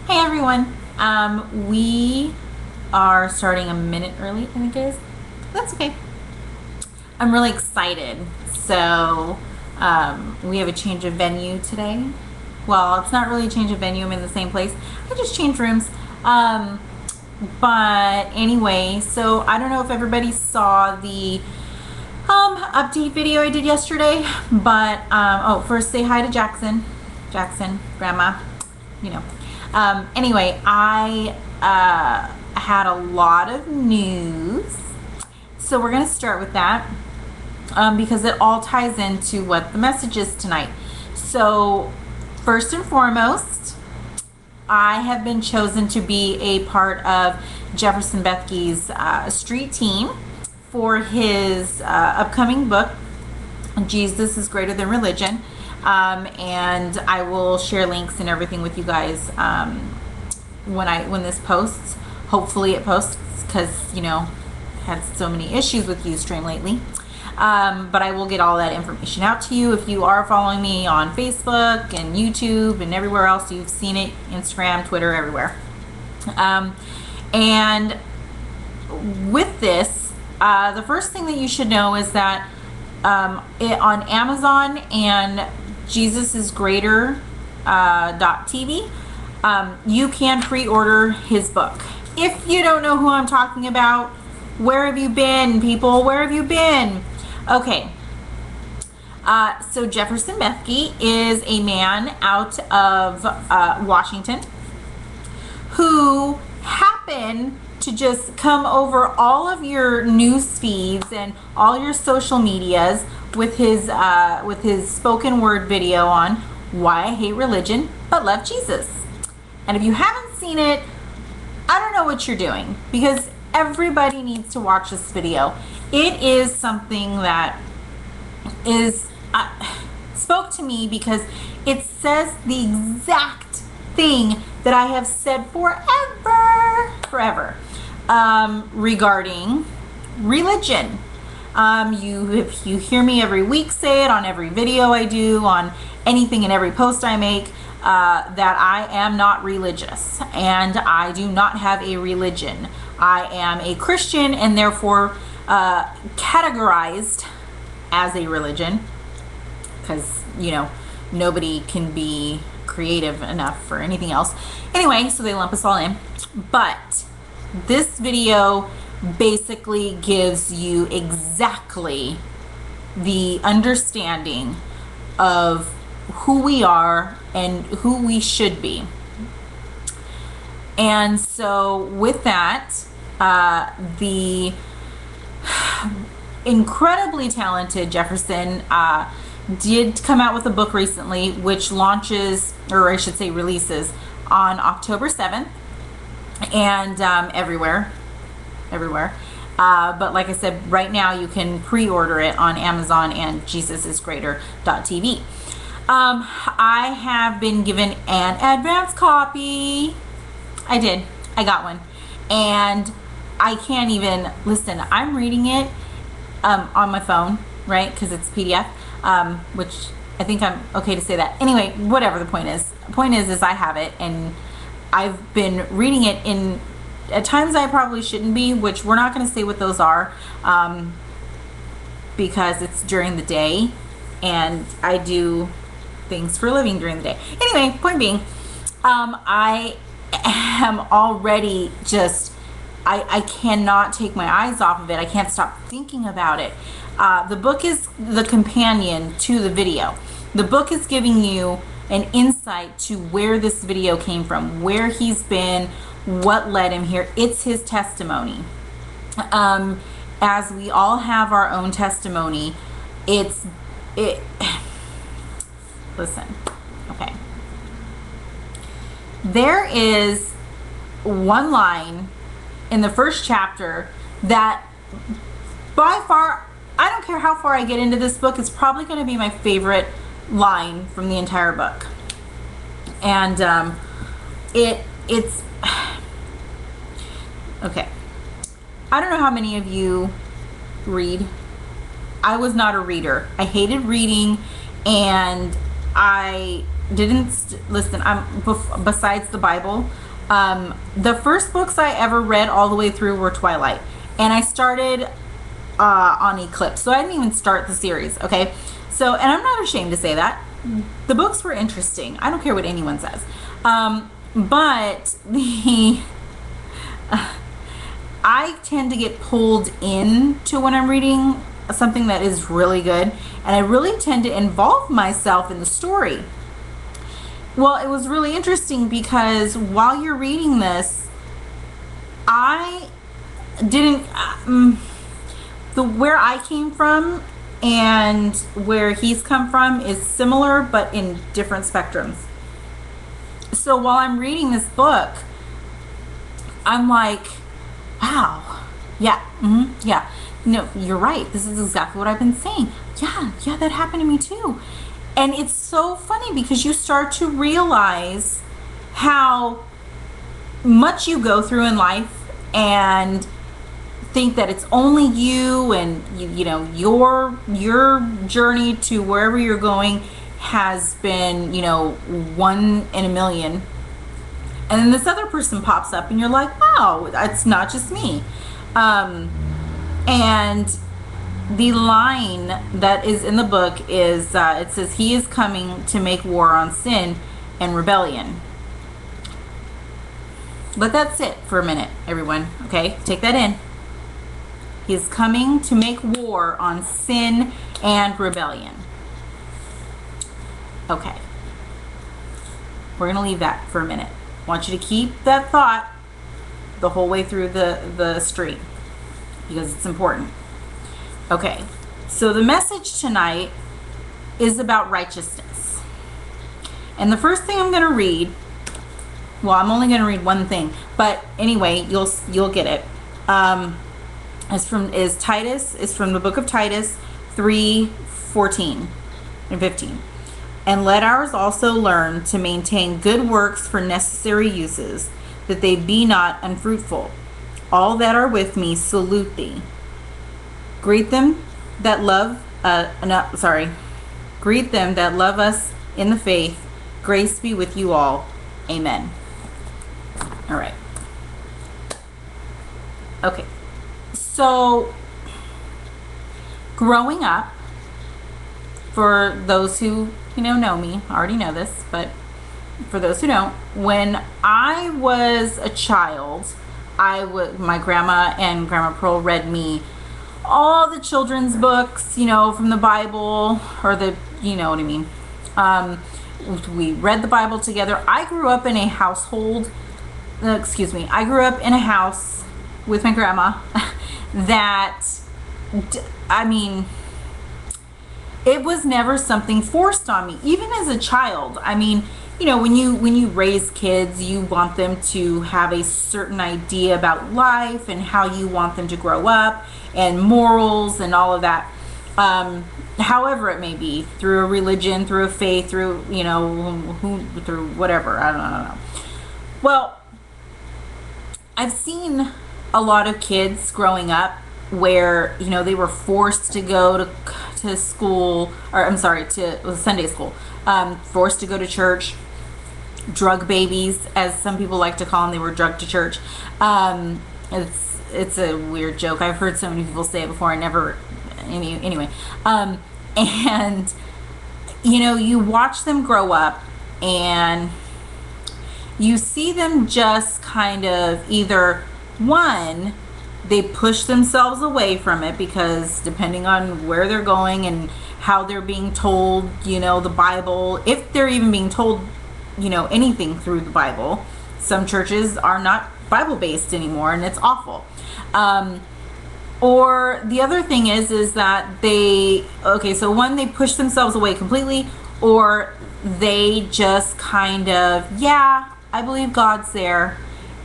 Hey everyone. We are starting a minute early, I think it is. That's okay. I'm really excited. So, we have a change of venue today. Well, it's not really a change of venue. I'm in the same place. I just changed rooms. But anyway, so I don't know if everybody saw the update video I did yesterday, but oh, first say hi to Jackson, Grandma, you know. Anyway, I had a lot of news, so we're gonna start with that because it all ties into what the message is tonight. So, first and foremost, I have been chosen to be a part of Jefferson Bethke's street team for his upcoming book, Jesus is Greater Than Religion. And I will share links and everything with you guys when this posts. Hopefully it posts, because had so many issues with Ustream lately. But I will get all that information out to you. If you are following me on Facebook and YouTube and everywhere else, you've seen it, Instagram, Twitter, everywhere. And with this, the first thing that you should know is that on Amazon and Jesus is Greater .tv, you can pre-order his book. If you don't know who I'm talking about, where have you been, people? Where have you been? Okay. So Jefferson Bethke is a man out of Washington who happened to just come over all of your news feeds and all your social medias with his spoken word video on why I hate religion but love Jesus. And if you haven't seen it, I don't know what you're doing, because everybody needs to watch this video. It is something that is spoke to me because it says the exact thing that I have said forever regarding religion. If you hear me every week say it on every video I do, on anything and every post I make, that I am not religious and I do not have a religion. I am a Christian and therefore categorized as a religion, because nobody can be creative enough for anything else. Anyway, so they lump us all in. But this video basically gives you exactly the understanding of who we are and who we should be. And so with that, the incredibly talented Jefferson did come out with a book recently, which launches, or I should say releases, on October 7th, and everywhere. But like I said, right now you can pre-order it on Amazon and JesusIsGreater.tv. I have been given an advance copy. I got one, and I can't even listen. I'm reading it on my phone, right? Because it's PDF, which I think I'm okay to say that. Anyway, whatever the point is. The point is I have it, and I've been reading it in, at times I probably shouldn't be, which we're not going to say what those are, because it's during the day, and I do things for a living during the day. Anyway, point being, I am already just, I cannot take my eyes off of it. I can't stop thinking about it. The book is the companion to the video. The book is giving you an insight to where this video came from, where he's been, what led him here. It's his testimony. As we all have our own testimony, listen, okay. There is one line in the first chapter that by far, I don't care how far I get into this book, it's probably going to be my favorite line from the entire book. And it's okay. I don't know how many of you read. I was not a reader. I hated reading, and I listen, besides the Bible, the first books I ever read all the way through were Twilight, and I started on Eclipse, so I didn't even start the series. Okay, so, and I'm not ashamed to say that the books were interesting. I don't care what anyone says, but the I tend to get pulled into when I'm reading something that is really good, and I really tend to involve myself in the story. Well, it was really interesting because while you're reading this, I didn't where I came from and where he's come from is similar but in different spectrums. So while I'm reading this book, I'm like, wow, yeah, yeah, no, you're right, this is exactly what I've been saying. Yeah, that happened to me too. And it's so funny because you start to realize how much you go through in life and think that it's only you, and you know your journey to wherever you're going has been, you know, 1 in a million, and then this other person pops up and you're like, wow, it's not just me. And the line that is in the book is it says, he is coming to make war on sin and rebellion. Let that sit for a minute, everyone. Okay, take that in. He is coming to make war on sin and rebellion. Okay. We're going to leave that for a minute. I want you to keep that thought the whole way through the stream because it's important. Okay. So the message tonight is about righteousness. And the first thing I'm going to read, well, I'm only going to read one thing, but anyway, you'll get it. Is Titus, is from the book of Titus 3:14 and 15. And let ours also learn to maintain good works for necessary uses, that they be not unfruitful. All that are with me salute thee. Greet them that love greet them that love us in the faith. Grace be with you all. Amen. All right. Okay. So, growing up, for those who, know me, already know this, but for those who don't, when I was a child, my grandma and Grandma Pearl read me all the children's books, from the Bible, or you know what I mean. We read the Bible together. I grew up in a house with my grandma that, it was never something forced on me, even as a child. When you raise kids, you want them to have a certain idea about life and how you want them to grow up and morals and all of that. However it may be, through a religion, through a faith, through, through whatever, I don't know. Well, I've seen a lot of kids growing up where, they were forced to go to school, or to Sunday school, forced to go to church, drug babies, as some people like to call them. They were drugged to church. It's a weird joke. I've heard so many people say it before. Anyway. And, you watch them grow up and you see them just kind of either, one, they push themselves away from it because depending on where they're going and how they're being told, the Bible, if they're even being told, anything through the Bible. Some churches are not Bible-based anymore, and it's awful. Or the other thing is that so one, they push themselves away completely, or they just kind of, I believe God's there,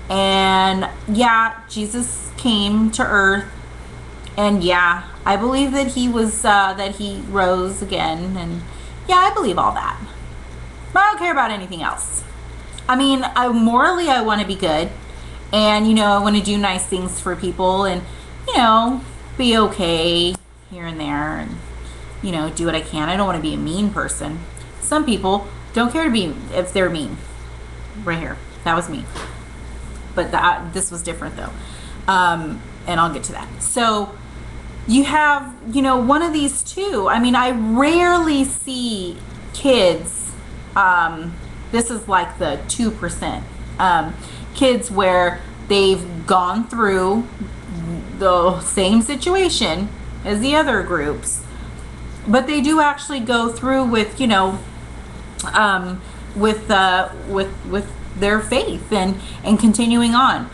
and Jesus came to earth, and I believe that he was that he rose again, and I believe all that, but I don't care about anything else. Morally I want to be good, and I want to do nice things for people, and be okay here and there, and do what I can. I don't want to be a mean person. Some people Don't care to be if they're mean. Right here. That was me. But this was different though. And I'll get to that. So you have, you know, one of these two. I mean, I rarely see kids, this is like the 2%, kids where they've gone through the same situation as the other groups, but they do actually go through with, you know, with their faith and continuing on.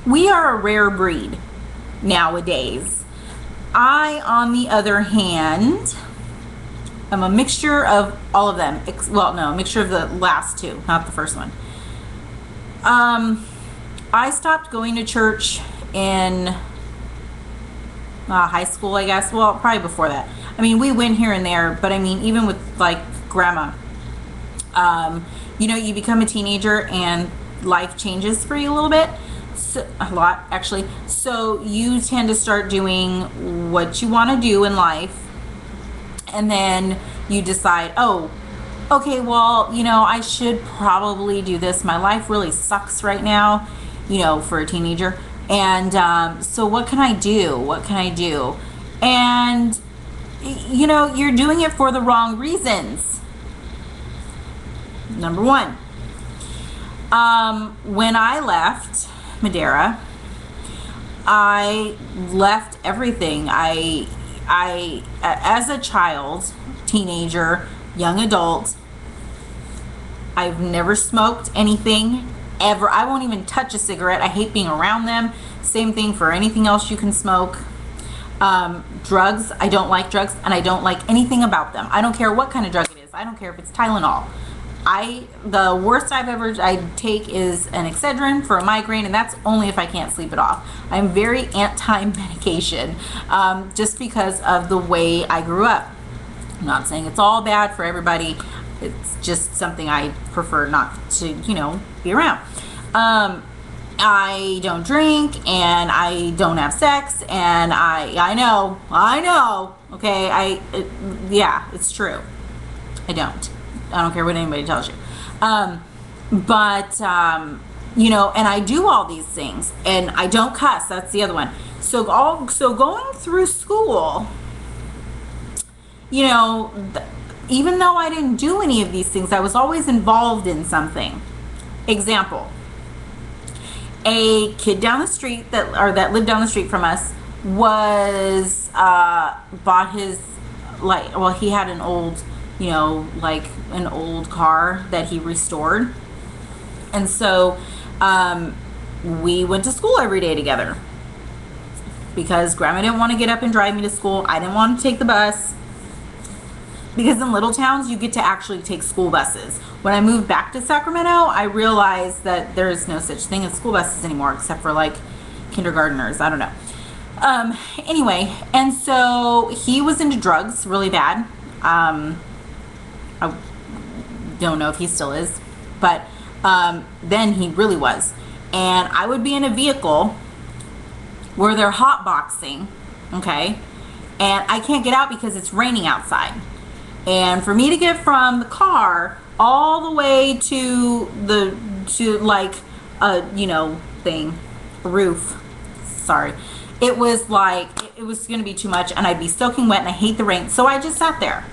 We are a rare breed nowadays. I, on the other hand, am a mixture of all of them. Well, no, a mixture of the last two, not the first one. I stopped going to church in high school, I guess. Well, probably before that. I mean, we went here and there, but I mean, even with like grandma, you know, you become a teenager and life changes for you a little bit. So, a lot, actually. So you tend to start doing what you want to do in life. And then you decide, oh, okay, well, you know, I should probably do this. My life really sucks right now, you know, for a teenager. And so what can I do? What can I do? And, you know, you're doing it for the wrong reasons. Number one, when I left Madera, I left everything. I as a child, teenager, young adult, I've never smoked anything ever. I won't even touch a cigarette. I hate being around them. Same thing for anything else you can smoke. Drugs, I don't like drugs, and I don't like anything about them. I don't care what kind of drug it is. I don't care if it's Tylenol. The worst I take is an Excedrin for a migraine, and that's only if I can't sleep it off. I'm very anti-medication, just because of the way I grew up. I'm not saying it's all bad for everybody. It's just something I prefer not to, you know, be around. I don't drink, and I don't have sex, and I know, okay, yeah, it's true. I don't care what anybody tells you. You know, and I do all these things, and I don't cuss. That's the other one. So going through school, you know, even though I didn't do any of these things, I was always involved in something. Example, a kid down the street that lived down the street from us was, bought his, like, well, he had an old, you know, like an old car that he restored. And so we went to school every day together because grandma didn't want to get up and drive me to school. I didn't want to take the bus, because in little towns you get to actually take school buses. When I moved back to Sacramento, I realized that there's no such thing as school buses anymore, except for like kindergarteners. I don't know. Anyway, and so he was into drugs really bad. I don't know if he still is, but then he really was. And I would be in a vehicle where they're hotboxing, okay, and I can't get out because it's raining outside. And for me to get from the car all the way to like a, you know, roof, sorry, it was like, it was gonna be too much, and I'd be soaking wet, and I hate the rain. So I just sat there,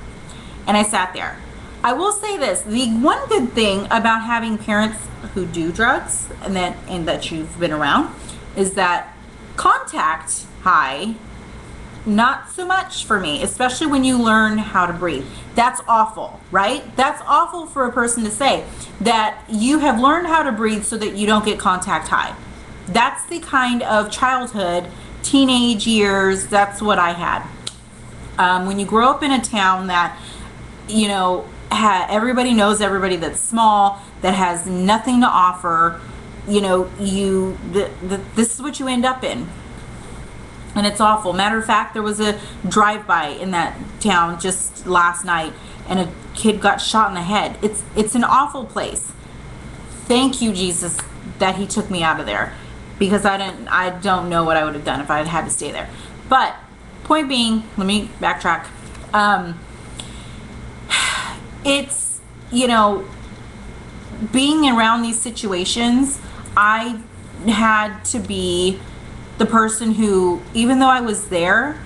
and I sat there. I will say this, the one good thing about having parents who do drugs and that you've been around is that contact high, not so much for me, especially when you learn how to breathe. That's awful, right? That's awful for a person to say, that you have learned how to breathe so that you don't get contact high. That's the kind of childhood, teenage years, that's what I had. When you grow up in a town that, you know, everybody knows everybody, that's small, that has nothing to offer, you know, this is what you end up in. And it's awful. Matter of fact, there was a drive-by in that town just last night, and a kid got shot in the head. It's an awful place. Thank you, Jesus, that he took me out of there, because I don't know what I would have done if I had had to stay there. But point being, let me backtrack. you know, being around these situations, I had to be the person who, even though I was there,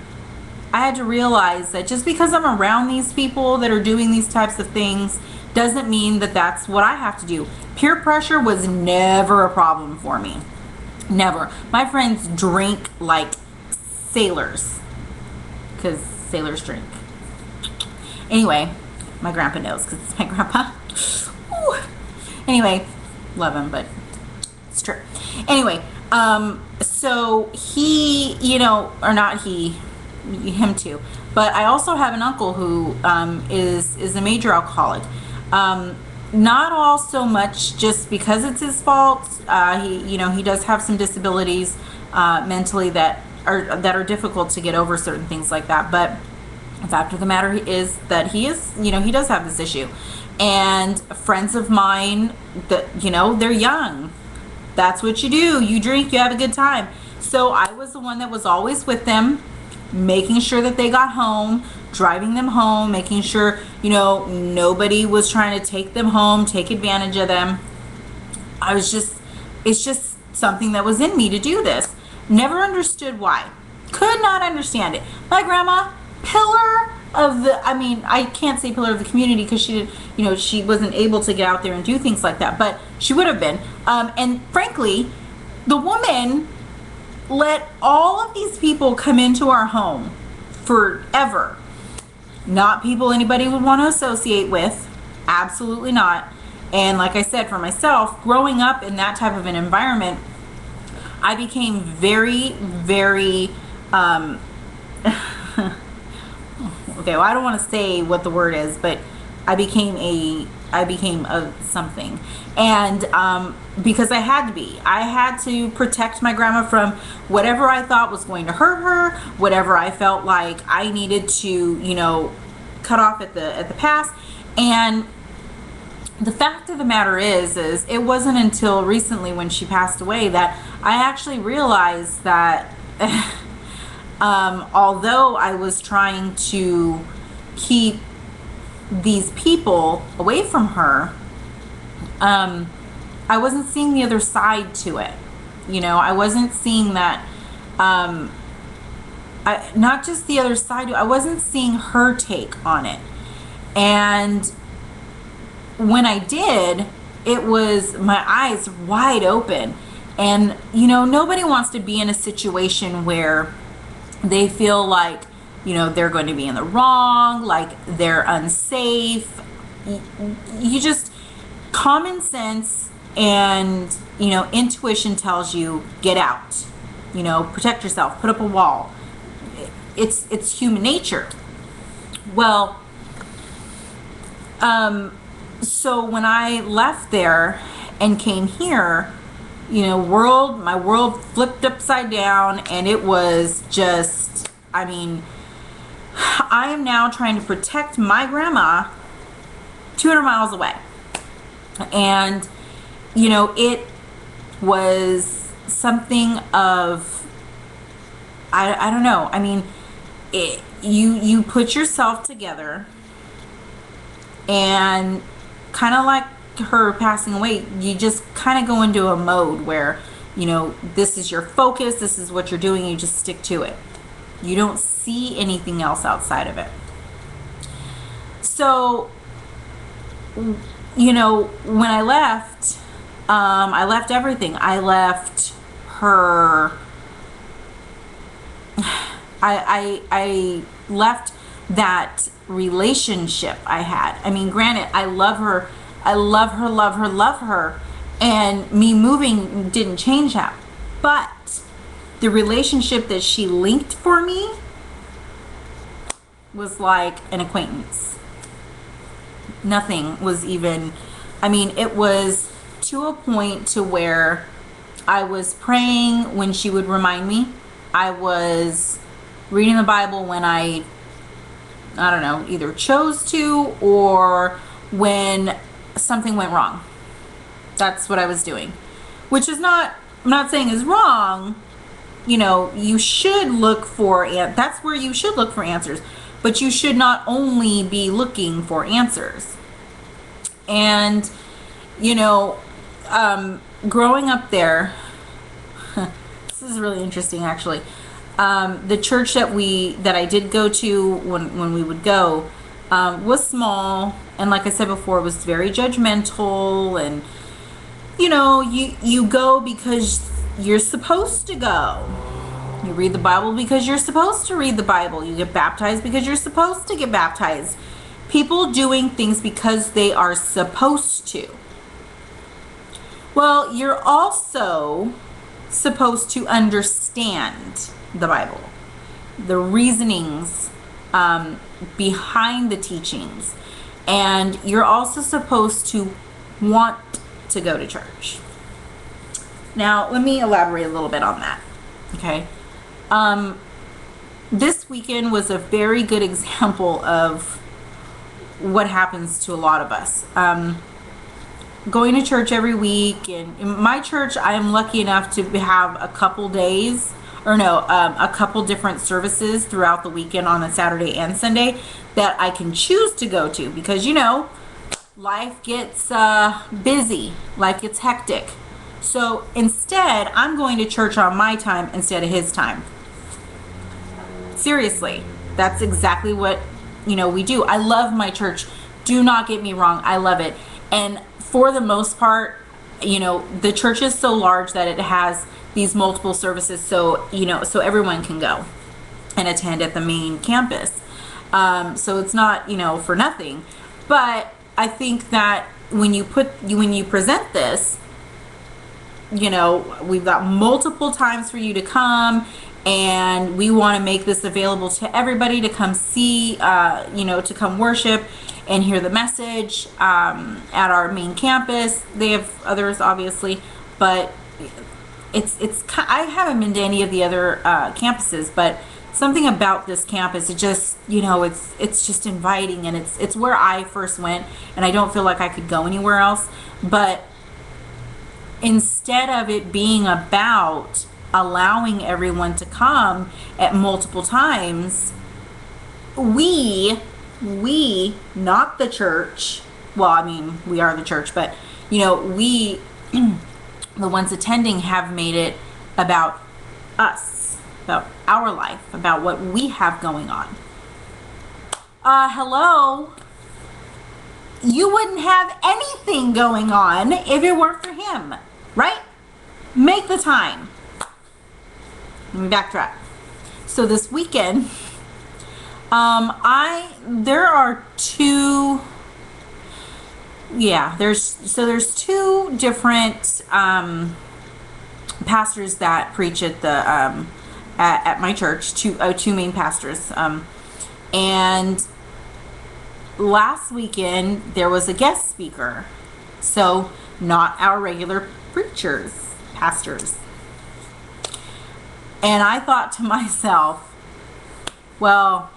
I had to realize that just because I'm around these people that are doing these types of things doesn't mean that that's what I have to do. Peer pressure was never a problem for me. Never. My friends drink like sailors, because sailors drink. Anyway, my grandpa knows because it's my grandpa. Ooh. Anyway, love him, but it's true. Anyway, so he, you know, or not he, him too. But I also have an uncle who is a major alcoholic. Not all so much just because it's his fault. He does have some disabilities mentally that are difficult to get over, certain things like that. But the fact of the matter is that he does have this issue. And friends of mine that, they're young. That's what you do. You drink, you have a good time. So I was the one that was always with them, making sure that they got home, driving them home, making sure, nobody was trying to take them home, take advantage of them. It's just something that was in me to do this. Never understood why. Could not understand it. My grandma, pillar of the, I can't say pillar of the community because she didn't, she wasn't able to get out there and do things like that, but she would have been. And frankly, the woman let all of these people come into our home forever. Not people anybody would want to associate with. Absolutely not. And like I said, for myself, growing up in that type of an environment, I became very, very, okay, well, I don't want to say what the word is, but I became a something. And because I had to protect my grandma from whatever I thought was going to hurt her, whatever I felt like I needed to, cut off at the pass. And the fact of the matter is it wasn't until recently when she passed away that I actually realized that although I was trying to keep these people away from her, I wasn't seeing the other side to it. I wasn't seeing that, not just the other side, I wasn't seeing her take on it. And when I did, it was my eyes wide open. And, nobody wants to be in a situation where they feel like, they're going to be in the wrong, like they're unsafe. You just, common sense and, intuition tells you, get out, protect yourself, put up a wall. It's human nature. Well, so when I left there and came here, my world flipped upside down, and it was just, I am now trying to protect my grandma 200 miles away. And, it was something of, I don't know. You put yourself together, and kind of like her passing away, you just kind of go into a mode where, this is your focus, this is what you're doing, you just stick to it. You don't see anything else outside of it. So, when I left everything. I left her, I left that relationship I had. Granted, I love her, and me moving didn't change that. But the relationship that she linked for me was like an acquaintance. Nothing was even, it was to a point to where I was praying when she would remind me. I was reading the Bible when I don't know, either chose to or when something went wrong. That's what I was doing, which is not, I'm not saying is wrong. You should look for, that's where you should look for answers, but you should not only be looking for answers. And, you know, growing up there, this is really interesting actually. The church that I did go to when we would go was small, and like I said before, was very judgmental. And you know, you go because you're supposed to go. You read the Bible because you're supposed to read the Bible. You get baptized because you're supposed to get baptized. People doing things because they are supposed to. Well, you're also supposed to understand the Bible, the reasonings behind the teachings, and you're also supposed to want to go to church. Now, let me elaborate a little bit on that. Okay. This weekend was a very good example of what happens to a lot of us. Going to church every week, and in my church, I am lucky enough to have a couple days, a couple different services throughout the weekend on a Saturday and Sunday that I can choose to go to, because you know, life gets busy, life gets hectic. So instead, I'm going to church on my time instead of his time. Seriously, that's exactly what, you know, we do. I love my church. Do not get me wrong. I love it. And for the most part, you know, the church is so large that it has these multiple services. So, you know, so everyone can go and attend at the main campus. So it's not, you know, for nothing. But I think that when you present this, you know, we've got multiple times for you to come, and we want to make this available to everybody to come see, you know, to come worship and hear the message at our main campus. They have others, obviously, but I haven't been to any of the other campuses, but something about this campus, it just, you know, it's just inviting, and it's where I first went, and I don't feel like I could go anywhere else. But instead of it being about allowing everyone to come at multiple times, we, not the church, well, I mean, we are the church, but, you know, we, the ones attending, have made it about us, about our life, about what we have going on. Hello? You wouldn't have anything going on if it weren't for him, right? Make the time. Let me backtrack. So this weekend, there are two, there's two different pastors that preach at the at my church, two main pastors, and last weekend there was a guest speaker, so not our regular preachers, pastors. And I thought to myself, well,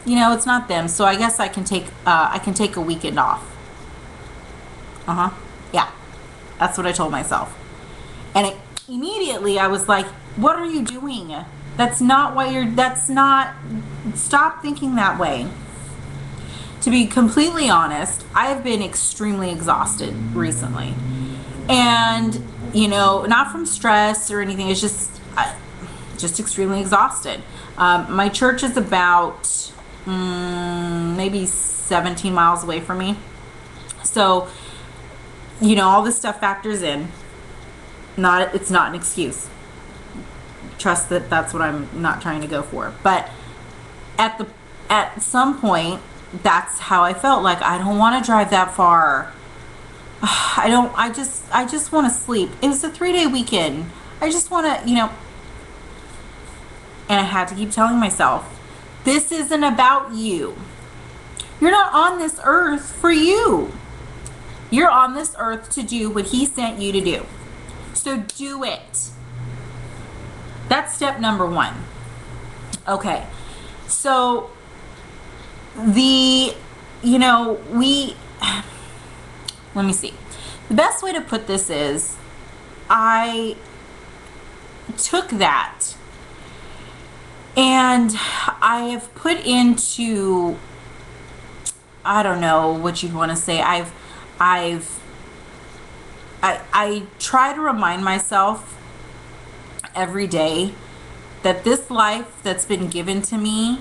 you know, it's not them, so I guess I can take a weekend off. Yeah, that's what I told myself. And immediately I was like, what are you doing? That's not stop thinking that way. To be completely honest, I have been extremely exhausted recently. And, you know, not from stress or anything, it's just extremely exhausted. My church is about maybe 17 miles away from me. So, you know, all this stuff factors in. It's not an excuse. Trust that that's what I'm not trying to go for. But at some point, that's how I felt. Like, I don't want to drive that far. I just want to sleep. It was a 3-day weekend. I just want to, you know. And I had to keep telling myself, this isn't about you. You're not on this earth for you. You're on this earth to do what he sent you to do. So do it. That's step number 1. Okay. So let me see. The best way to put this is, I took that and I have put into I don't know what you'd want to say. I've I try to remind myself every day that this life that's been given to me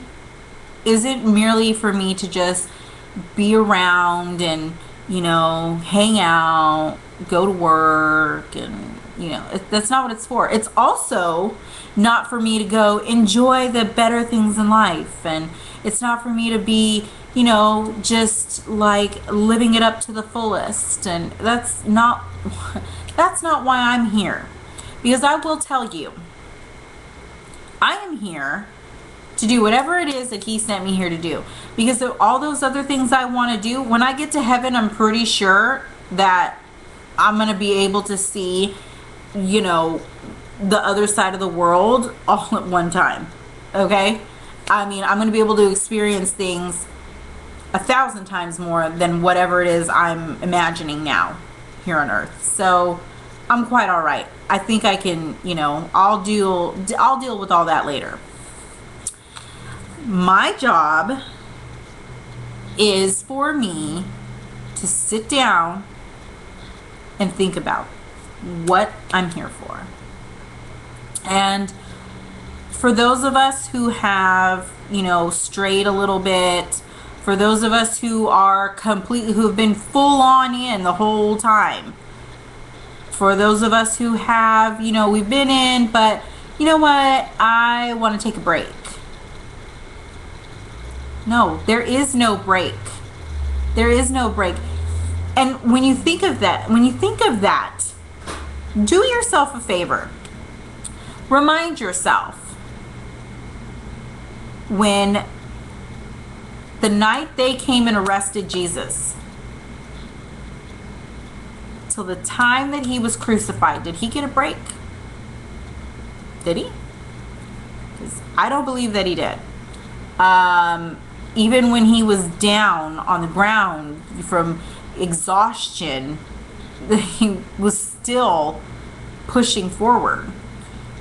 isn't merely for me to just be around and, hang out, go to work, and, that's not what it's for. It's also not for me to go enjoy the better things in life. And it's not for me to be, just like living it up to the fullest. And that's not why I'm here. Because I will tell you, I am here to do whatever it is that he sent me here to do. Because of all those other things I want to do, when I get to heaven, I'm pretty sure that I'm going to be able to see, the other side of the world all at one time. Okay? I mean, I'm going to be able to experience things 1,000 times more than whatever it is I'm imagining now here on earth. So I'm quite all right. I think I can, I'll deal with all that later. My job is for me to sit down and think about what I'm here for. And for those of us who have, strayed a little bit, for those of us who have been full on in the whole time, for those of us who have, we've been in, but you know what? I want to take a break. No, there is no break. There is no break. And when you think of that, do yourself a favor. Remind yourself when the night they came and arrested Jesus till the time that he was crucified, did he get a break? Did he? Because I don't believe that he did. Even when he was down on the ground from exhaustion, he was still pushing forward.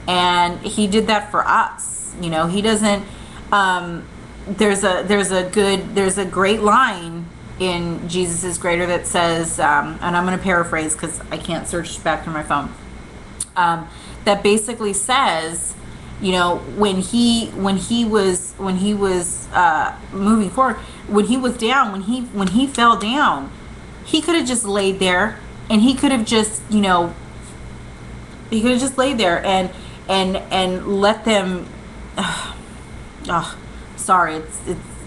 And he did that for us. He doesn't, there's a great line in Jesus is Greater that says, and I'm going to paraphrase because I can't search back through my phone, that basically says, when he was moving forward, when he was down, when he fell down, he could have just laid there, and he could have just laid there and let them. Sorry, it's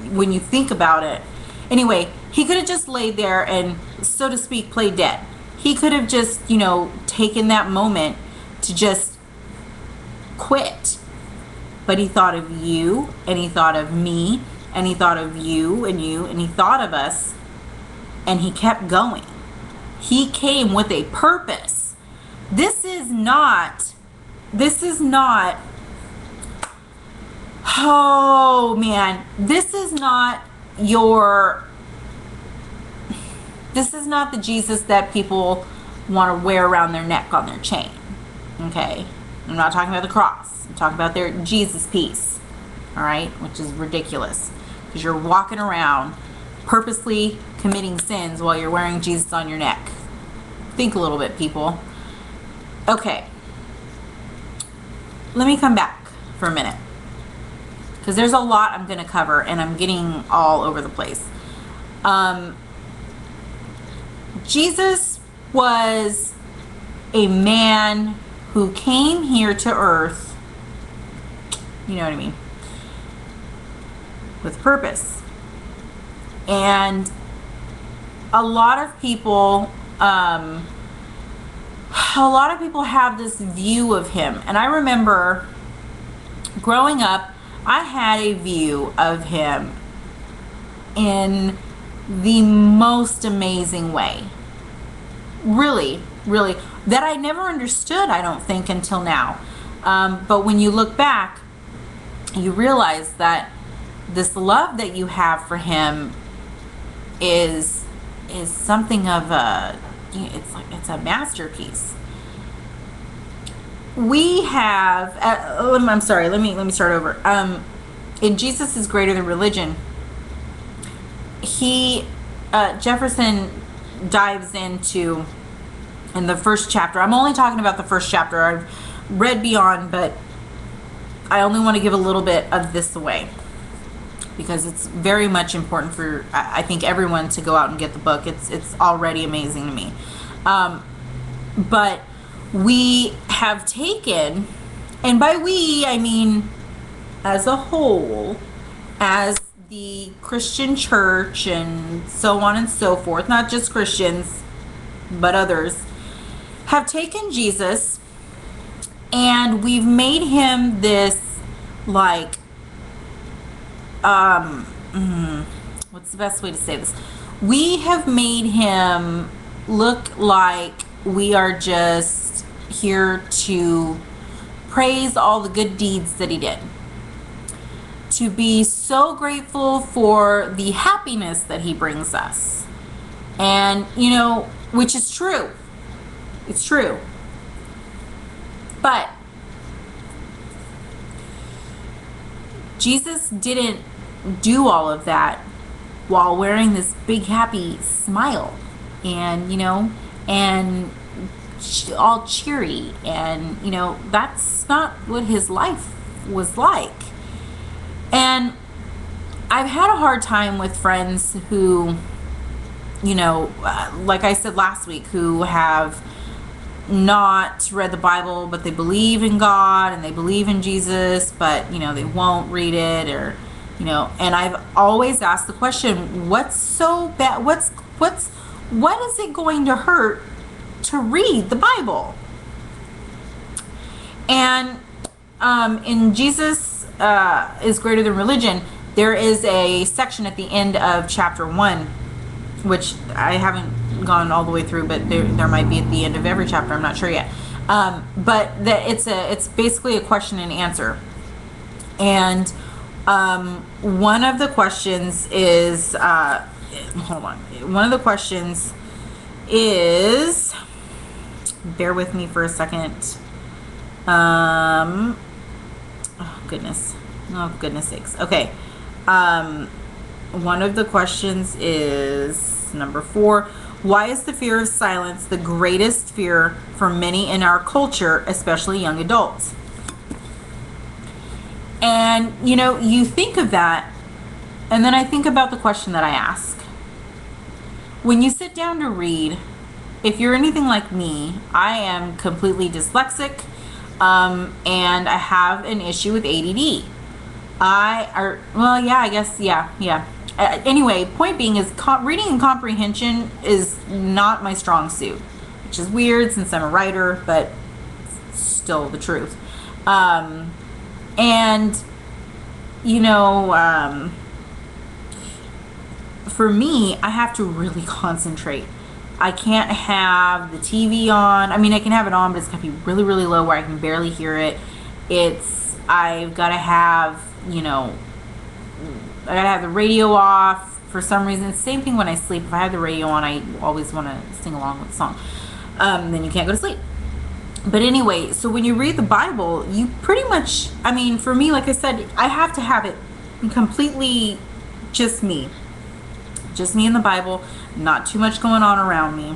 when you think about it. Anyway, he could have just laid there and, so to speak, played dead. He could have just taken that moment to just quit. But he thought of you, and he thought of me, and he thought of you, and he thought of us, and he kept going. He came with a purpose. This is not, oh man, this is not the Jesus that people want to wear around their neck on their chain. Okay? I'm not talking about the cross. I'm talking about their Jesus piece. All right? Which is ridiculous. Because you're walking around purposely committing sins while you're wearing Jesus on your neck. Think a little bit, people. Okay. Let me come back for a minute. Because there's a lot I'm going to cover, and I'm getting all over the place. Jesus was a man who came here to earth, you know what I mean, with purpose. And a lot of people have this view of him. And I remember growing up, I had a view of him in the most amazing way. Really, really. That I never understood, I don't think, until now. But when you look back, you realize that this love that you have for him is something of it's a masterpiece. We have I'm sorry, let me start over. In Jesus is Greater Than Religion, Jefferson dives into, in the first chapter, I'm only talking about the first chapter, I've read beyond, but I only want to give a little bit of this away because it's very much important for, I think, everyone to go out and get the book. It's already amazing to me. But we have taken, and by we I mean as a whole, as the Christian church and so on and so forth, not just Christians but others, have taken Jesus and we've made him this, like, what's the best way to say this? We have made him look like we are just here to praise all the good deeds that he did, to be so grateful for the happiness that he brings us. And, you know, which is true. It's true. But Jesus didn't do all of that while wearing this big happy smile and, you know, and all cheery, and, you know, that's not what his life was like. And I've had a hard time with friends who, you know, like I said last week, who have not read the Bible, but they believe in God and they believe in Jesus, but, you know, they won't read it, or, you know, and I've always asked the question, what's so bad? What is it going to hurt to read the Bible? And in Jesus is Greater Than Religion, there is a section at the end of chapter 1, which I haven't gone all the way through, but there might be at the end of every chapter, I'm not sure yet. But it's basically a question and answer. And one of the questions is, hold on. One of the questions is, bear with me for a second. Oh goodness sakes. Okay. One of the questions is number 4. Why is the fear of silence the greatest fear for many in our culture, especially young adults? And, you know, you think of that, and then I think about the question that I ask. When you sit down to read, if you're anything like me, I am completely dyslexic, and I have an issue with ADD. Anyway, point being is reading and comprehension is not my strong suit, which is weird since I'm a writer, but still the truth. And, you know, for me, I have to really concentrate. I can't have the TV on. I mean, I can have it on, but it's got to be really, really low where I can barely hear it. I've got to have, you know, I gotta have the radio off for some reason. Same thing when I sleep. If I have the radio on, I always want to sing along with the song. Then you can't go to sleep. But anyway, so when you read the Bible, you pretty much, I mean, for me, like I said, I have to have it completely just me in the Bible, not too much going on around me.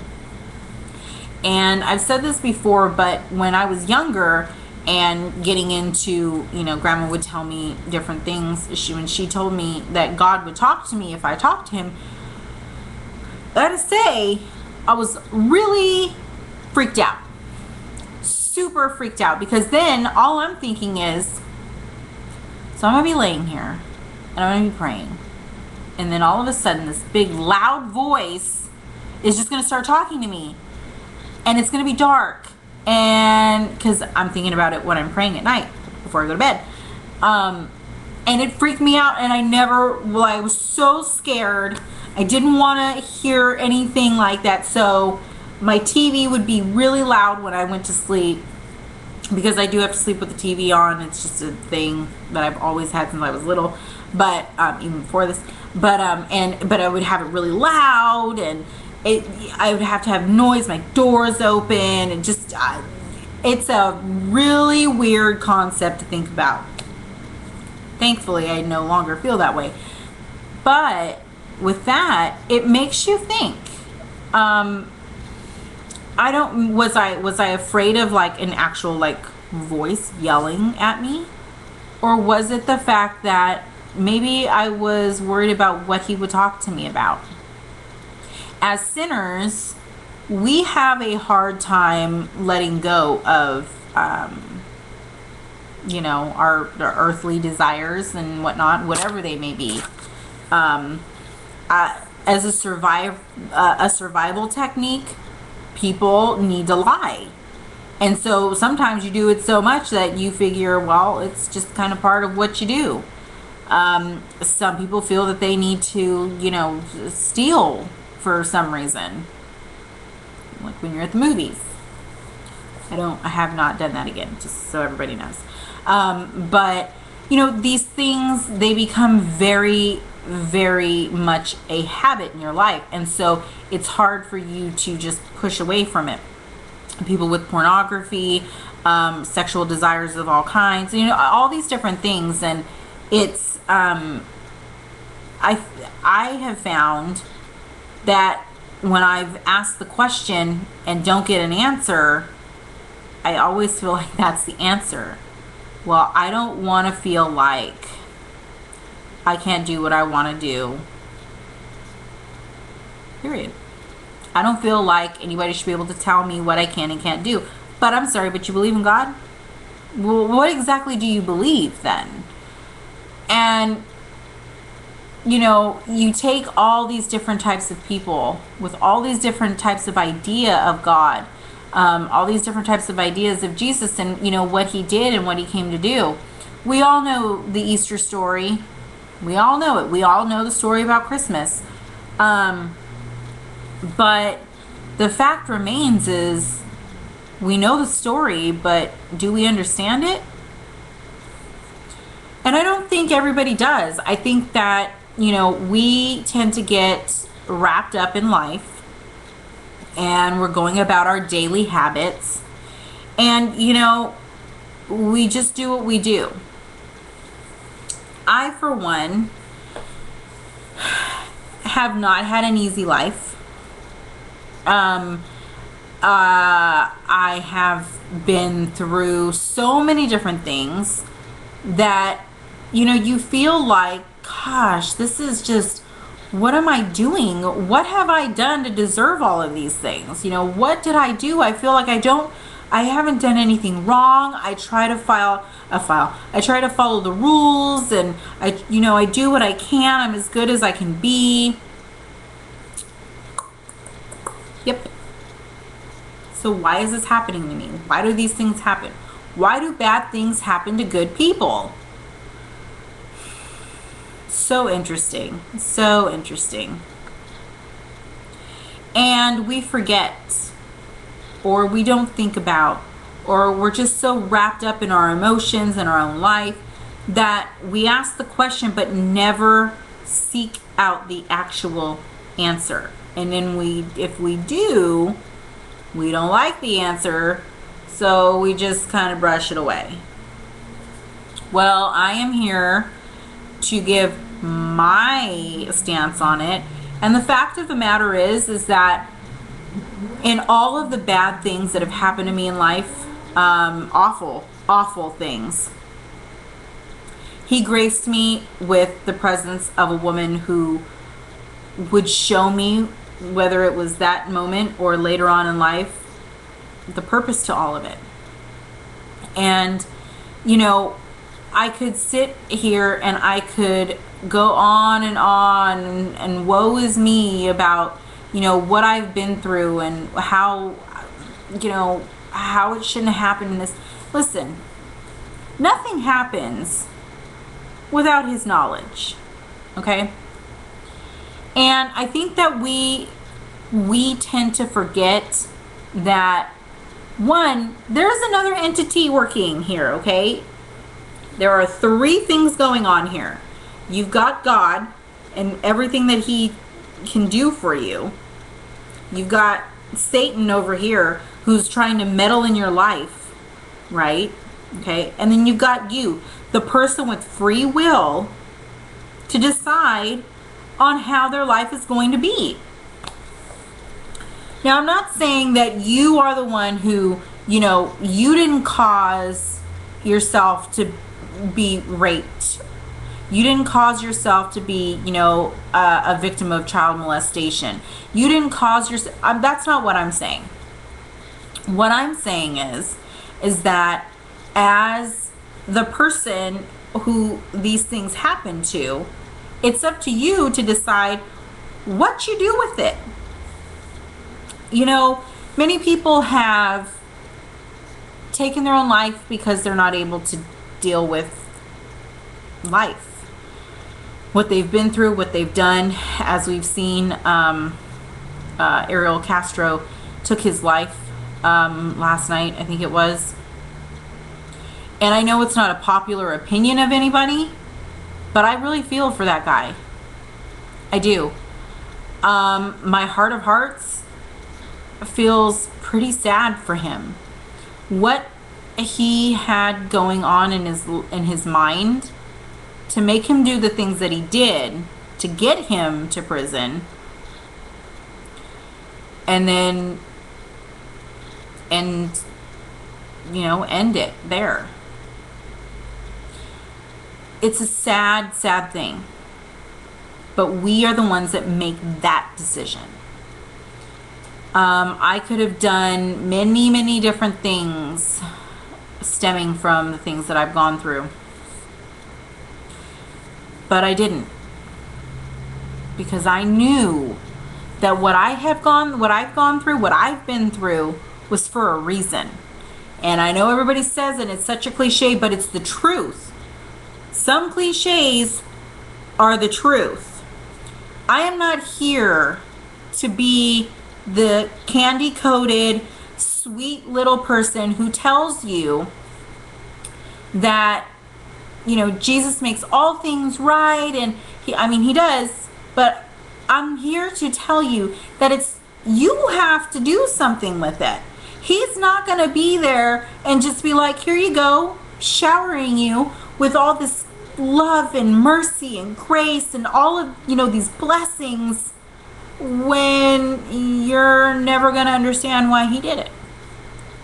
And I've said this before, but when I was younger and getting into, you know, Grandma would tell me different things. When she told me that God would talk to me if I talked to him, I gotta say, I was really freaked out. Super freaked out, because then all I'm thinking is, so I'm gonna be laying here and I'm gonna be praying, and then all of a sudden this big loud voice is just gonna start talking to me, and it's gonna be dark, and because I'm thinking about it when I'm praying at night before I go to bed, and it freaked me out, and I was so scared. I didn't want to hear anything like that, so my TV would be really loud when I went to sleep, because I do have to sleep with the TV on. It's just a thing that I've always had since I was little, but even before this. But I would have it really loud, and I would have to have noise, my doors open, and just it's a really weird concept to think about. Thankfully, I no longer feel that way. But with that, it makes you think. Was I afraid of like an actual like voice yelling at me? Or was it the fact that maybe I was worried about what he would talk to me about? As sinners, we have a hard time letting go of, our earthly desires and whatnot, whatever they may be. As a survival technique, people need to lie. And so sometimes you do it so much that you figure, well, it's just kind of part of what you do. Some people feel that they need to, steal for some reason. Like when you're at the movies. I have not done that again, just so everybody knows. But, these things, they become very, very much a habit in your life. And so it's hard for you to just push away from it. People with pornography, sexual desires of all kinds, all these different things. And it's, I have found that when I've asked the question and don't get an answer, I always feel like that's the answer. Well, I don't want to feel like I can't do what I want to do. Period. I don't feel like anybody should be able to tell me what I can and can't do. But I'm sorry, but you believe in God? Well, what exactly do you believe then? And, you take all these different types of people with all these different types of idea of God, all these different types of ideas of Jesus and, what he did and what he came to do. We all know the Easter story. We all know it. We all know the story about Christmas. But the fact remains is we know the story, but do we understand it? And I don't think everybody does. I think that, we tend to get wrapped up in life and we're going about our daily habits and, we just do what we do. I, for one, have not had an easy life. I have been through so many different things that, you feel like, gosh, this is just, what am I doing? What have I done to deserve all of these things? What did I do? I feel like I haven't done anything wrong. I try to I try to follow the rules and I do what I can. I'm as good as I can be. Yep. So why is this happening to me? Why do these things happen? Why do bad things happen to good people? So interesting. So interesting. And we forget, or we don't think about, or we're just so wrapped up in our emotions and our own life that we ask the question but never seek out the actual answer. And then if we do, we don't like the answer, so we just kind of brush it away. Well, I am here to give my stance on it. And the fact of the matter is that in all of the bad things that have happened to me in life, awful things, he graced me with the presence of a woman who would show me, whether it was that moment or later on in life, the purpose to all of it. And, I could sit here and I could go on and woe is me about, what I've been through and how it shouldn't have happened in this. Listen, nothing happens without his knowledge. Okay? And I think that we tend to forget that, one, there's another entity working here, okay? There are three things going on here. You've got God and everything that he can do for you. You've got Satan over here who's trying to meddle in your life, right? Okay? And then you've got you, the person with free will, to decide on how their life is going to be. Now, I'm not saying that you are the one who, you didn't cause yourself to be raped. You didn't cause yourself to be, a victim of child molestation. You didn't cause yourself. That's not what I'm saying. What I'm saying is that as the person who these things happen to, it's up to you to decide what you do with it. Many people have taken their own life because they're not able to deal with life, what they've been through, what they've done. As we've seen, Ariel Castro took his life last night, I think it was. And I know it's not a popular opinion of anybody, but I really feel for that guy. I do. My heart of hearts feels pretty sad for him. What he had going on in his mind to make him do the things that he did to get him to prison, and then end it there. It's a sad, sad thing. But we are the ones that make that decision. I could have done many, many different things stemming from the things that I've gone through. But I didn't. Because I knew that what I've gone through, what I've been through, was for a reason. And I know everybody says it, it's such a cliche, but it's the truth. Some cliches are the truth. I am not here to be the candy-coated, sweet little person who tells you that, Jesus makes all things right, and he does, but I'm here to tell you that you have to do something with it. He's not going to be there and just be like, here you go, showering you with all this love and mercy and grace and all of, these blessings, when you're never going to understand why he did it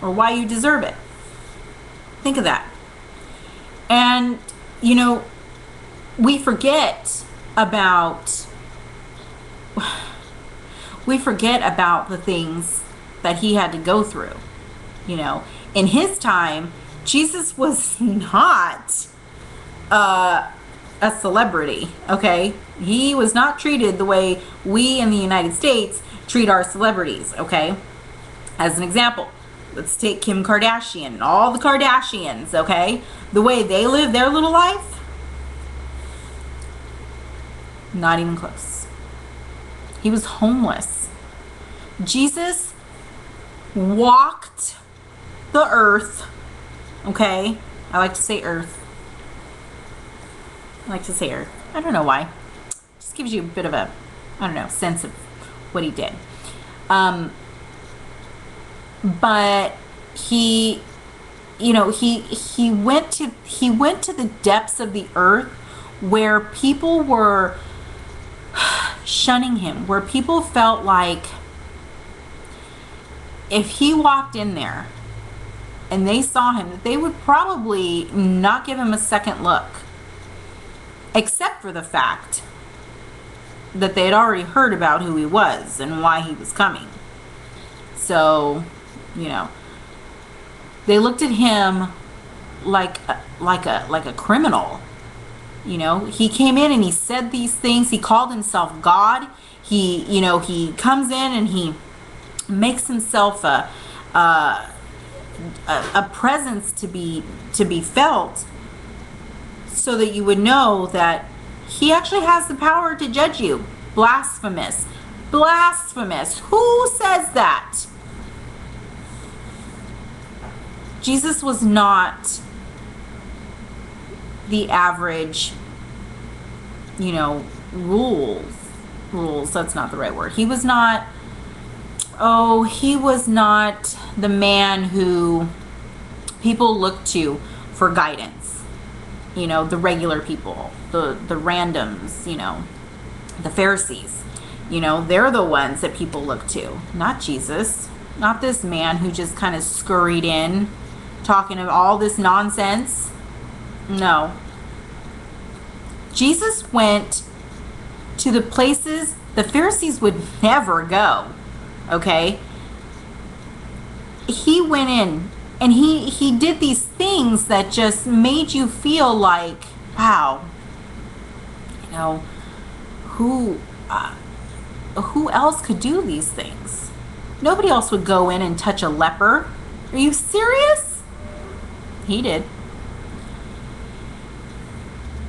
or why you deserve it. Think of that. And, we forget about the things that he had to go through. In his time, Jesus was not a celebrity, okay? He was not treated the way we in the United States treat our celebrities, okay? As an example, let's take Kim Kardashian and all the Kardashians, okay? The way they live their little life, not even close. He was homeless. Jesus walked the earth, okay? I like to say earth. I don't know why. Just gives you a bit of a, sense of what he did. But he went to the depths of the earth where people were shunning him, where people felt like if he walked in there and they saw him, that they would probably not give him a second look. Except for the fact that they had already heard about who he was and why he was coming. So, they looked at him like a criminal. He came in and he said these things. He called himself God. He comes in and he makes himself a presence to be felt, so that you would know that he actually has the power to judge you. Blasphemous. Blasphemous. Who says that? Jesus was not the average, rules. That's not the right word. He was not the man who people look to for guidance. The regular people, the randoms, The Pharisees, they're the ones that people look to, not Jesus, not this man who just kind of scurried in talking of all this nonsense. No. Jesus went to the places the Pharisees would never go. Okay? He went in and he did these things that just made you feel like, wow, who else could do these things? Nobody else would go in and touch a leper. Are you serious? He did.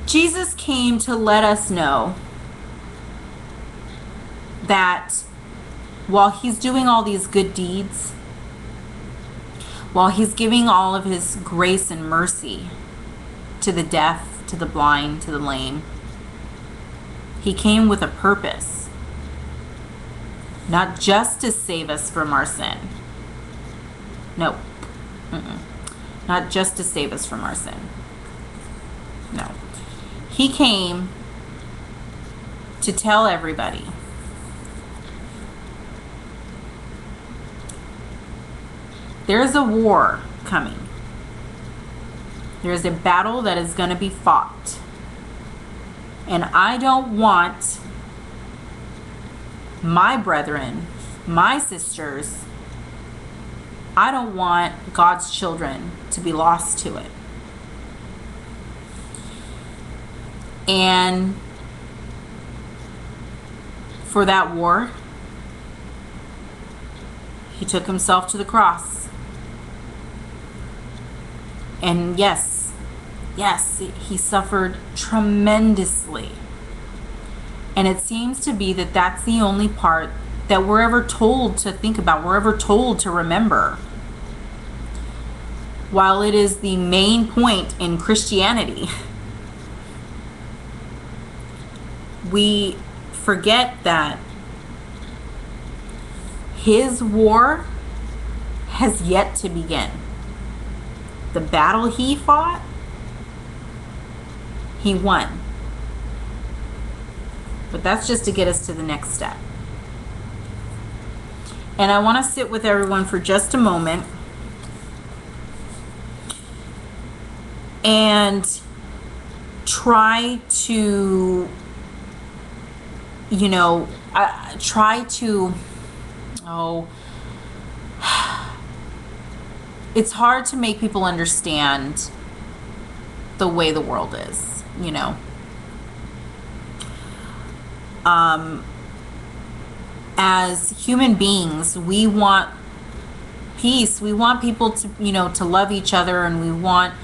Jesus came to let us know that while he's doing all these good deeds, while he's giving all of his grace and mercy to the deaf, to the blind, to the lame, he came with a purpose. Not just to save us from our sin. No. Not just to save us from our sin. No. He came to tell everybody there's a war coming. There's a battle that is going to be fought. And I don't want my brethren, my sisters, I don't want God's children to be lost to it. And for that war, he took himself to the cross. And yes, he suffered tremendously. And it seems to be that that's the only part that we're ever told to think about, we're ever told to remember. While it is the main point in Christianity, we forget that his war has yet to begin. The battle he fought, he won. But that's just to get us to the next step. And I want to sit with everyone for just a moment and try to, it's hard to make people understand the way the world is, as human beings, we want peace. We want people to, to love each other, and we want,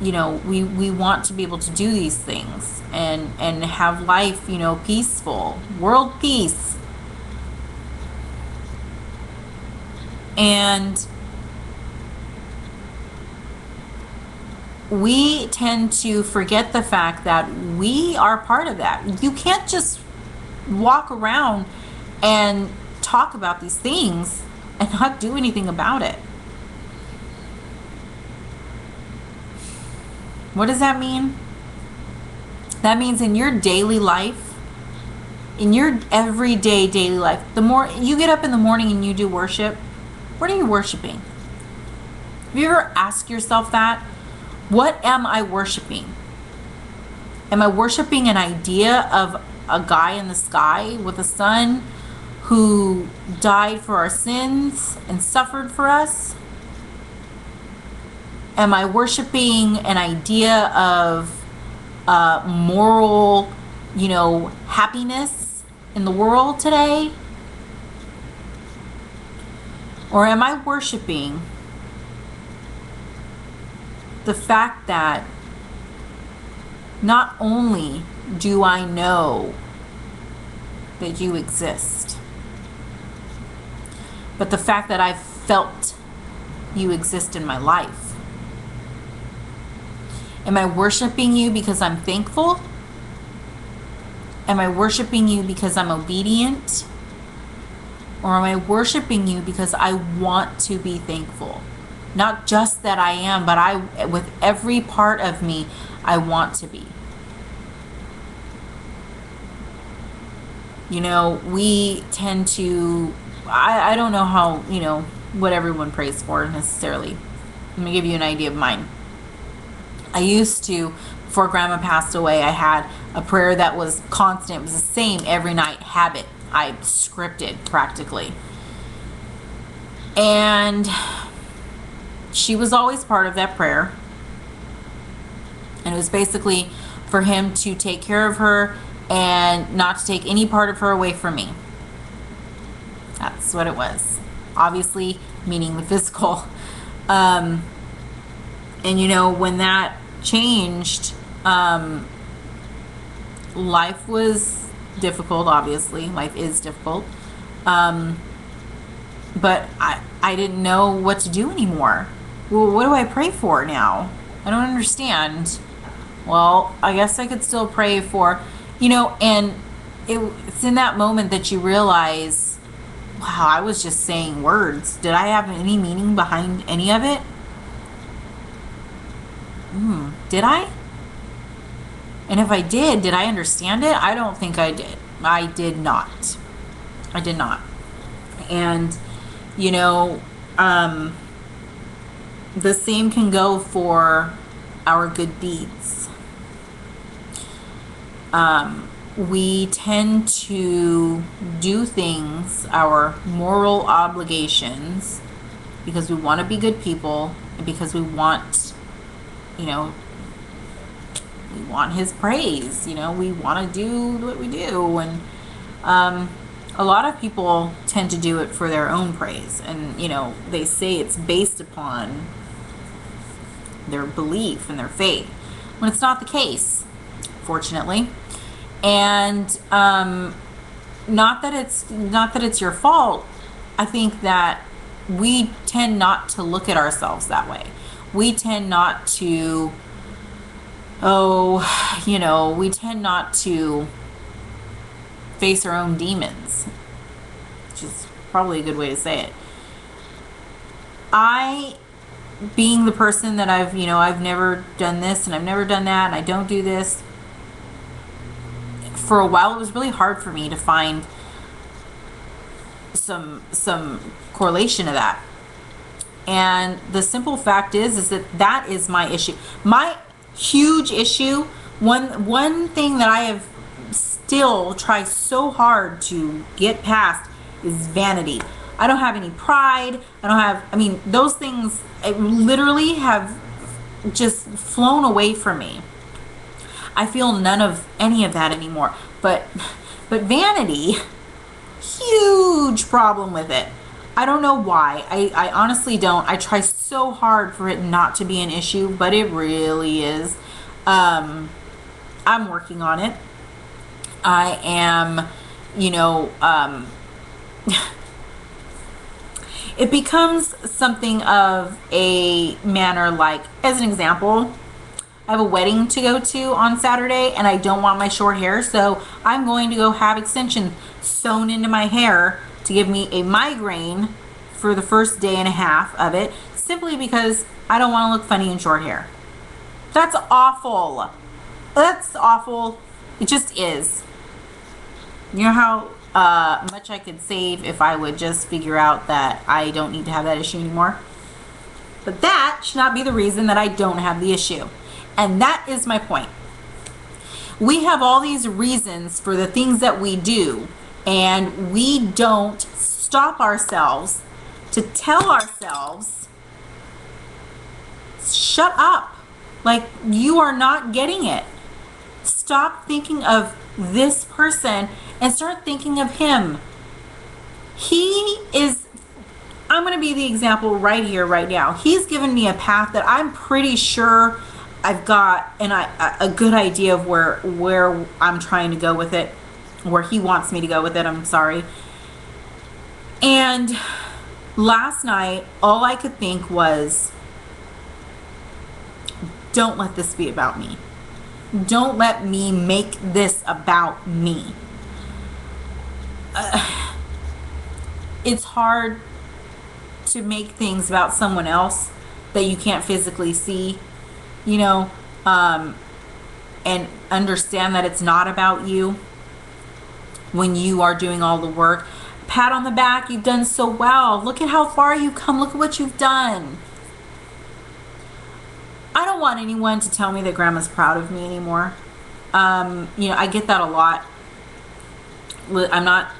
we want to be able to do these things and have life, peaceful, world peace. And we tend to forget the fact that we are part of that. You can't just walk around and talk about these things and not do anything about it. What does that mean? That means in your daily life, in your everyday daily life, the more you get up in the morning and you do worship, what are you worshiping? Have you ever asked yourself that? What am I worshiping? Am I worshiping an idea of a guy in the sky with a sun who died for our sins and suffered for us? Am I worshiping an idea of moral, happiness in the world today? Or am I worshiping the fact that not only do I know that you exist, but the fact that I've felt you exist in my life? Am I worshiping you because I'm thankful? Am I worshiping you because I'm obedient? Or am I worshiping you because I want to be thankful? Not just that I am, but with every part of me, I want to be. We tend to, I don't know how, what everyone prays for necessarily. Let me give you an idea of mine. I used to, before Grandma passed away, I had a prayer that was constant. It was the same every night, habit. I scripted practically. And she was always part of that prayer. And it was basically for him to take care of her and not to take any part of her away from me. That's what it was. Obviously, meaning the physical. And when that changed, life was difficult, obviously. Life is difficult. But I didn't know what to do anymore. Well, what do I pray for now? I don't understand. Well, I guess I could still pray for, and it's in that moment that you realize, wow, I was just saying words. Did I have any meaning behind any of it? Did I? And if I did I understand it? I don't think I did. I did not. I did not. And, the same can go for our good deeds. We tend to do things, our moral obligations, because we want to be good people and because we want, we want his praise, we want to do what we do. And a lot of people tend to do it for their own praise. And, they say it's based upon their belief and their faith, when it's not the case, fortunately. And not that it's your fault. I think that we tend not to look at ourselves that way. We tend not to we tend not to face our own demons, which is probably a good way to say it. Being the person that I've never done this and I've never done that and I don't do this, for a while it was really hard for me to find some correlation to that. And the simple fact is that is my issue. My huge issue, one thing that I have still tried so hard to get past, is vanity. I don't have any pride. Those things literally have just flown away from me. I feel none of any of that anymore. But vanity, huge problem with it. I don't know why. I honestly don't. I try so hard for it not to be an issue, but it really is. I'm working on it. I am, it becomes something of a manner, like, as an example, I have a wedding to go to on Saturday and I don't want my short hair, so I'm going to go have extensions sewn into my hair to give me a migraine for the first day and a half of it, simply because I don't want to look funny in short hair. That's awful. That's awful. It just is. You know how much I could save if I would just figure out that I don't need to have that issue anymore? But that should not be the reason that I don't have the issue. And that is my point. We have all these reasons for the things that we do, and we don't stop ourselves to tell ourselves, shut up. Like, you are not getting it. Stop thinking of this person and start thinking of him. I'm going to be the example right here, right now. He's given me a path that I'm pretty sure I've got a good idea of where I'm trying to go with it, where he wants me to go with it, I'm sorry. And last night, all I could think was, don't let this be about me. Don't let me make this about me. It's hard to make things about someone else that you can't physically see, and understand that it's not about you. when you are doing all the work. Pat on the back, you've done so well. Look at how far you've come. Look at what you've done. I don't want anyone to tell me that grandma's proud of me anymore. I get that a lot. I'm not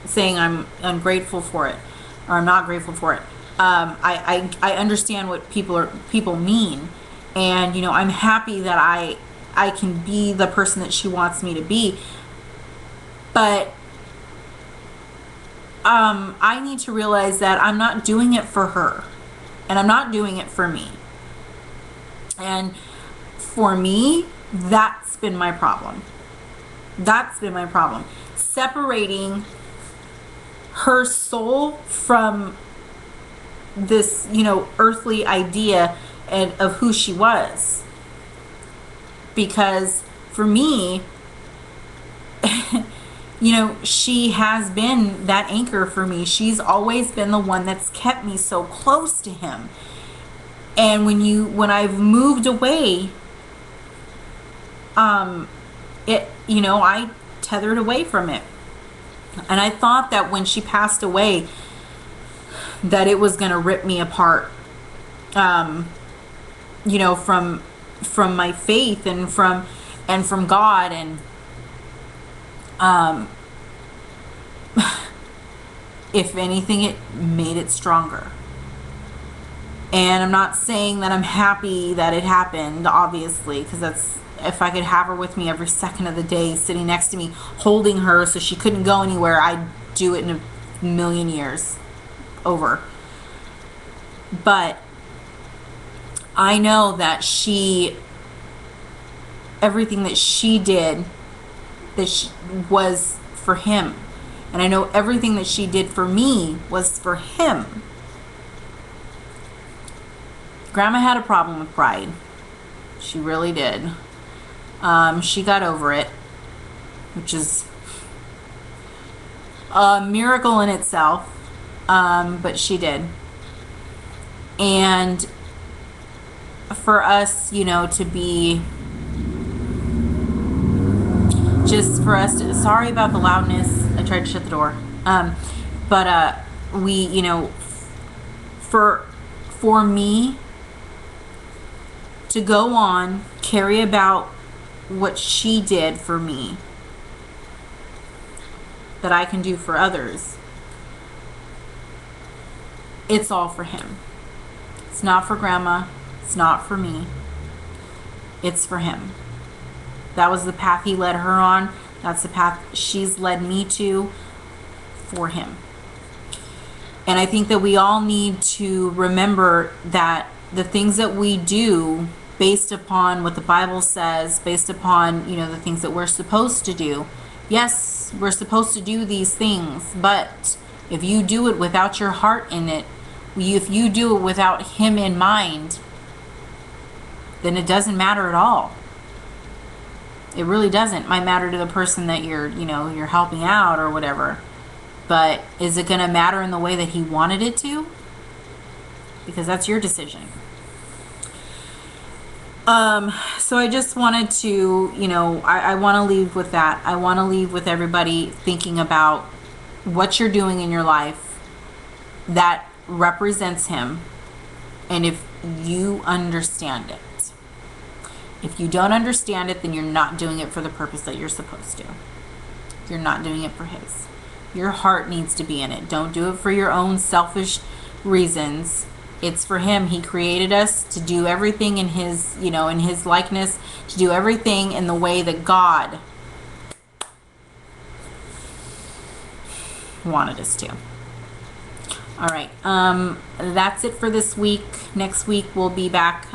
saying I'm ungrateful for it, or I'm not grateful for it. I understand what people mean, and I'm happy that I can be the person that she wants me to be. But I need to realize that I'm not doing it for her, and I'm not doing it for me. And for me, that's been my problem. That's been my problem. Separating her soul from this, earthly idea of who she was. Because for me, she has been that anchor for me. She's always been the one that's kept me so close to him. And when I've moved away, I tethered away from it. And I thought that when she passed away, that it was going to rip me apart, from my faith and from God. And if anything, it made it stronger. And I'm not saying that I'm happy that it happened, obviously, because if I could have her with me every second of the day, sitting next to me, holding her so she couldn't go anywhere, I'd do it in a million years over. But I know that everything that she did, was for him. And I know everything that she did for me was for him. Grandma had a problem with pride. She really did. She got over it, which is a miracle in itself. But she did. And for us, to be just for us to, sorry about the loudness. I tried to shut the door. But we, for me to go on, carry about what she did for me, that I can do for others, it's all for him. It's not for grandma. It's not for me. It's for him. That was the path he led her on. That's the path she's led me to, for him. And I think that we all need to remember that the things that we do based upon what the Bible says, based upon, the things that we're supposed to do. Yes, we're supposed to do these things, but if you do it without your heart in it, if you do it without him in mind, then it doesn't matter at all. It really doesn't. It might matter to the person that you're helping out or whatever. But is it going to matter in the way that he wanted it to? Because that's your decision. So I just wanted to, I want to leave with that. I want to leave with everybody thinking about what you're doing in your life that represents him, and if you understand it. If you don't understand it, then you're not doing it for the purpose that you're supposed to. You're not doing it for his. Your heart needs to be in it. Don't do it for your own selfish reasons. It's for him. He created us to do everything in his, in his likeness, to do everything in the way that God wanted us to. All right. That's it for this week. Next week we'll be back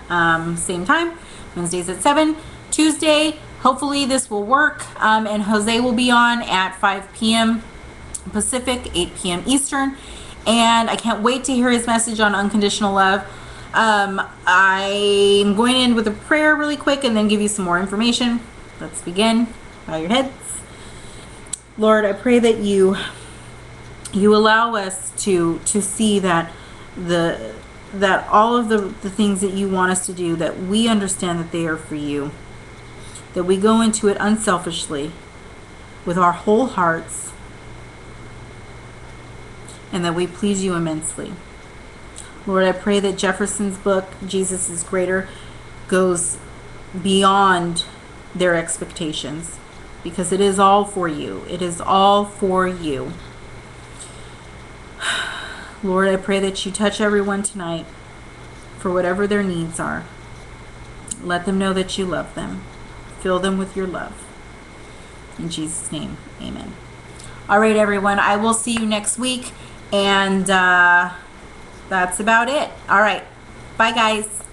same time, Wednesdays at 7. Tuesday, hopefully this will work. And Jose will be on at 5 p.m. Pacific, 8 p.m. Eastern. And I can't wait to hear his message on unconditional love. I'm going to end with a prayer really quick and then give you some more information. Let's begin. Bow your heads. Lord, I pray that you allow us to see that all of the things that you want us to do, that we understand that they are for you, that we go into it unselfishly with our whole hearts, and that we please you immensely. Lord, I pray that Jefferson's book, Jesus is Greater, goes beyond their expectations, because it is all for you. It is all for you. Lord, I pray that you touch everyone tonight for whatever their needs are. Let them know that you love them. Fill them with your love. In Jesus' name, amen. All right, everyone. I will see you next week. And that's about it. All right. Bye, guys.